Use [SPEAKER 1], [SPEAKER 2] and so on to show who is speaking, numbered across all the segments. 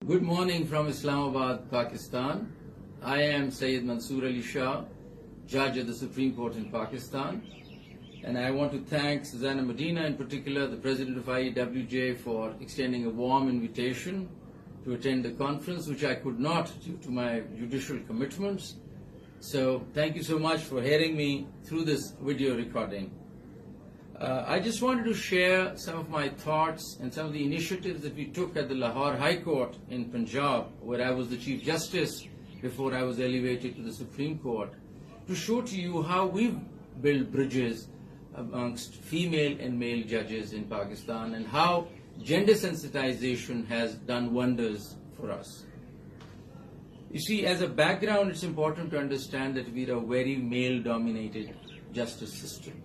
[SPEAKER 1] Good morning from Islamabad, Pakistan. I am Sayyid Mansoor Ali Shah, Judge of the Supreme Court in Pakistan. And I want to thank Susanna Medina, in particular, the President of IEWJ, for extending a warm invitation to attend the conference, which I could not due to my judicial commitments. So thank you so much for hearing me through this video recording. I just wanted to share some of my thoughts and some of the initiatives that we took at the Lahore High Court in Punjab, where I was the Chief Justice before I was elevated to the Supreme Court, to show to you how we've built bridges amongst female and male judges in Pakistan and how gender sensitization has done wonders for us. You see, as a background, it's important to understand that we are a very male-dominated justice system.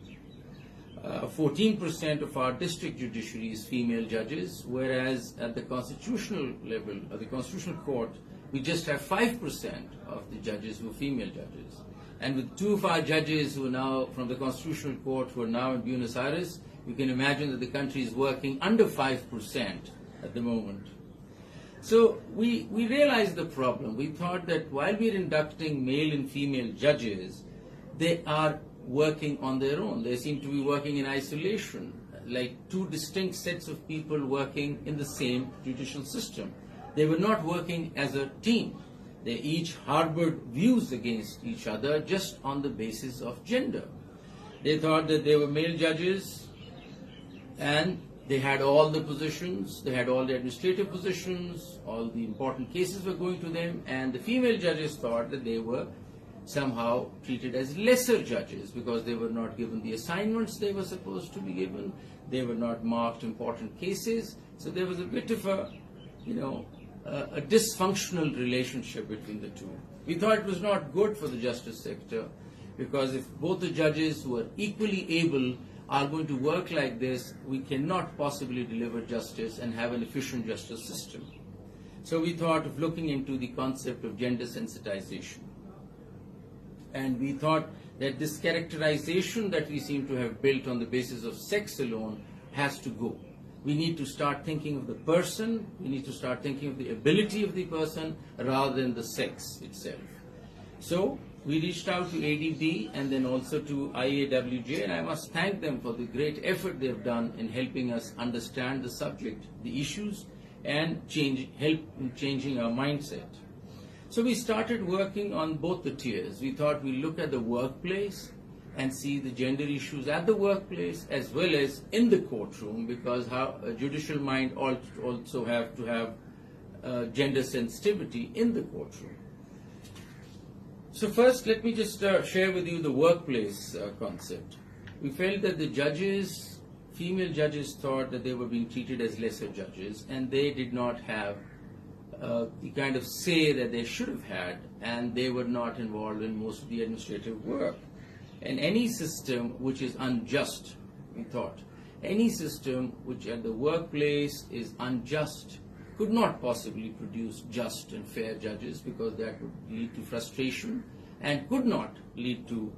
[SPEAKER 1] 14% of our district judiciary is female judges, whereas at the constitutional level, at the constitutional court, we just have 5% of the judges who are female judges. And with two of our judges who are now from the constitutional court who are now in Buenos Aires, you can imagine that the country is working under 5% at the moment. So we realized the problem. We thought that while we're inducting male and female judges, they are working on their own. They seem to be working in isolation, like two distinct sets of people working in the same judicial system. They were not working as a team. They each harbored views against each other just on the basis of gender. They thought that they were male judges and they had all the positions, they had all the administrative positions, all the important cases were going to them, and the female judges thought that they were somehow treated as lesser judges because they were not given the assignments they were supposed to be given, they were not marked important cases, so there was a bit of a dysfunctional relationship between the two. We thought it was not good for the justice sector because if both the judges who are equally able are going to work like this, we cannot possibly deliver justice and have an efficient justice system. So we thought of looking into the concept of gender sensitization. And we thought that this characterization that we seem to have built on the basis of sex alone has to go. We need to start thinking of the person, we need to start thinking of the ability of the person rather than the sex itself. So we reached out to ADB and then also to IAWJ, and I must thank them for the great effort they've done in helping us understand the subject, the issues, and help in changing our mindset. So we started working on both the tiers. We thought we'd look at the workplace and see the gender issues at the workplace as well as in the courtroom, because how a judicial mind also have to have gender sensitivity in the courtroom. So first, let me just share with you the workplace concept. We felt that the judges, female judges, thought that they were being treated as lesser judges and they did not have the kind of say that they should have had, and they were not involved in most of the administrative work. And any system which is unjust, we thought, any system which at the workplace is unjust could not possibly produce just and fair judges, because that would lead to frustration and could not lead to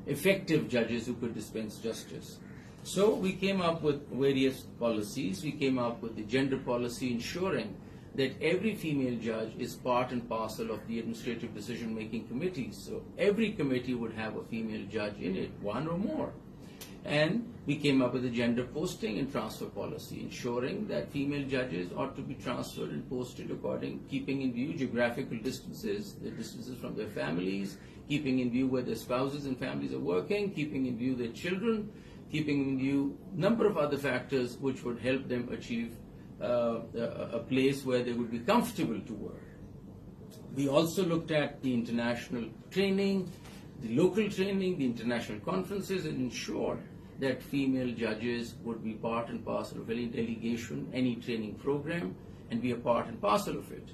[SPEAKER 1] effective judges who could dispense justice. So we came up with various policies. We came up with the gender policy ensuring that every female judge is part and parcel of the administrative decision-making committees. So every committee would have a female judge in it, one or more. And we came up with a gender posting and transfer policy, ensuring that female judges ought to be transferred and posted keeping in view geographical distances, the distances from their families, keeping in view where their spouses and families are working, keeping in view their children, keeping in view a number of other factors which would help them achieve a place where they would be comfortable to work. We also looked at the international training, the local training, the international conferences, and ensured that female judges would be part and parcel of any delegation, any training program, and be a part and parcel of it.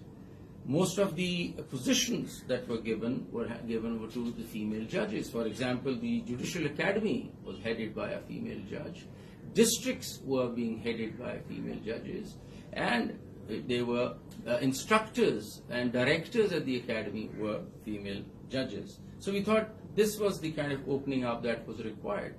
[SPEAKER 1] Most of the positions that were given to the female judges. For example, the Judicial Academy was headed by a female judge. Districts were being headed by female judges, and they were instructors and directors at the academy were female judges. So we thought this was the kind of opening up that was required.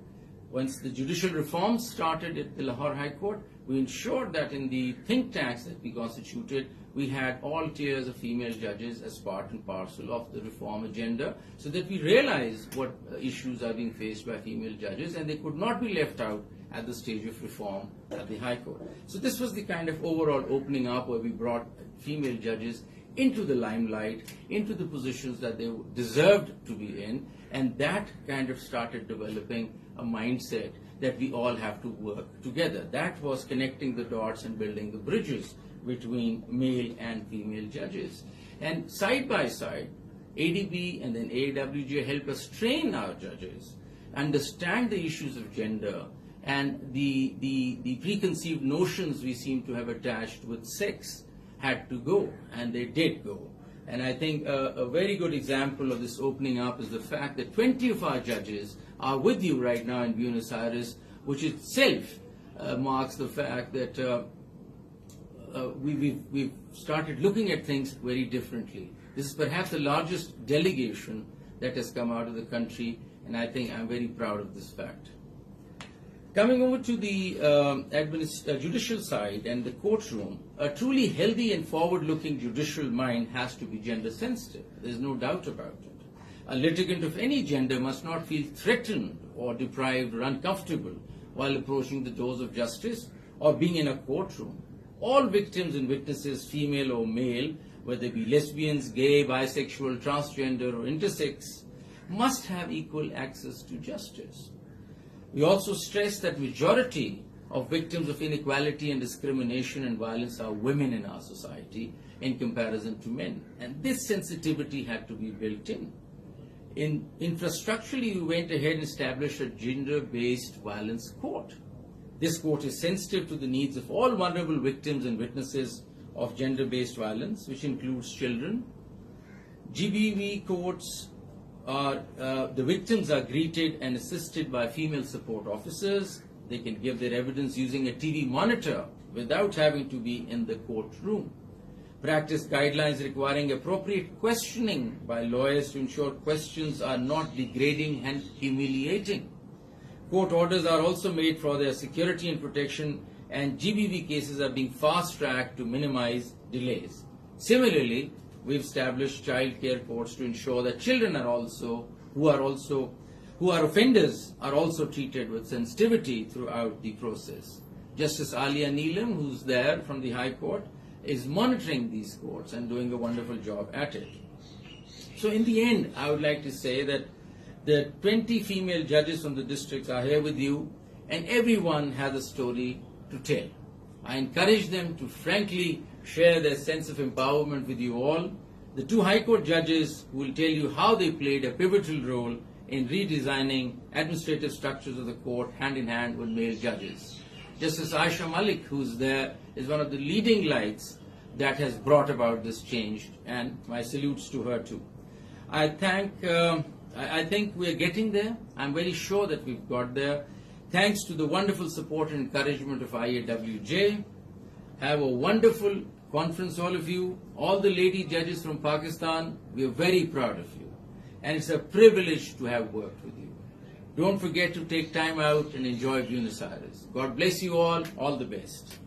[SPEAKER 1] Once the judicial reforms started at the Lahore High Court, we ensured that in the think tanks that we constituted, we had all tiers of female judges as part and parcel of the reform agenda, so that we realized what issues are being faced by female judges, and they could not be left out at the stage of reform at the High Court. So this was the kind of overall opening up where we brought female judges into the limelight, into the positions that they deserved to be in, and that kind of started developing a mindset that we all have to work together. That was connecting the dots and building the bridges between male and female judges. And side by side, ADB and then AWJ help us train our judges, understand the issues of gender and the preconceived notions we seem to have attached with sex had to go, and they did go. And I think a very good example of this opening up is the fact that 20 of our judges are with you right now in Buenos Aires, which itself marks the fact that we've started looking at things very differently. This is perhaps the largest delegation that has come out of the country, and I think I'm very proud of this fact. Coming over to the judicial side and the courtroom, a truly healthy and forward-looking judicial mind has to be gender sensitive. There's no doubt about it. A litigant of any gender must not feel threatened or deprived or uncomfortable while approaching the doors of justice or being in a courtroom. All victims and witnesses, female or male, whether they be lesbians, gay, bisexual, transgender or intersex, must have equal access to justice. We also stress that majority of victims of inequality and discrimination and violence are women in our society in comparison to men. And this sensitivity had to be built in. Infrastructurally, we went ahead and established a gender-based violence court. This court is sensitive to the needs of all vulnerable victims and witnesses of gender-based violence, which includes children. GBV courts the victims are greeted and assisted by female support officers. They can give their evidence using a TV monitor without having to be in the courtroom. Practice guidelines requiring appropriate questioning by lawyers to ensure questions are not degrading and humiliating. Court orders are also made for their security and protection, and GBV cases are being fast-tracked to minimize delays. Similarly, we've established child care courts to ensure that children who are offenders are also treated with sensitivity throughout the process. Justice Alia Neelam, who's there from the High Court, is monitoring these courts and doing a wonderful job at it. So in the end, I would like to say that the 20 female judges from the districts are here with you, and everyone has a story to tell. I encourage them to frankly share their sense of empowerment with you all. The 2 High Court judges will tell you how they played a pivotal role in redesigning administrative structures of the court hand in hand with male judges. Justice Aisha Malik, who's there, is one of the leading lights that has brought about this change, and my salutes to her too. I think we're getting there. I'm very sure that we've got there. Thanks to the wonderful support and encouragement of IAWJ. Have a wonderful conference, all of you. All the lady judges from Pakistan, we are very proud of you. And it's a privilege to have worked with you. Don't forget to take time out and enjoy Buenos Aires. God bless you all. All the best.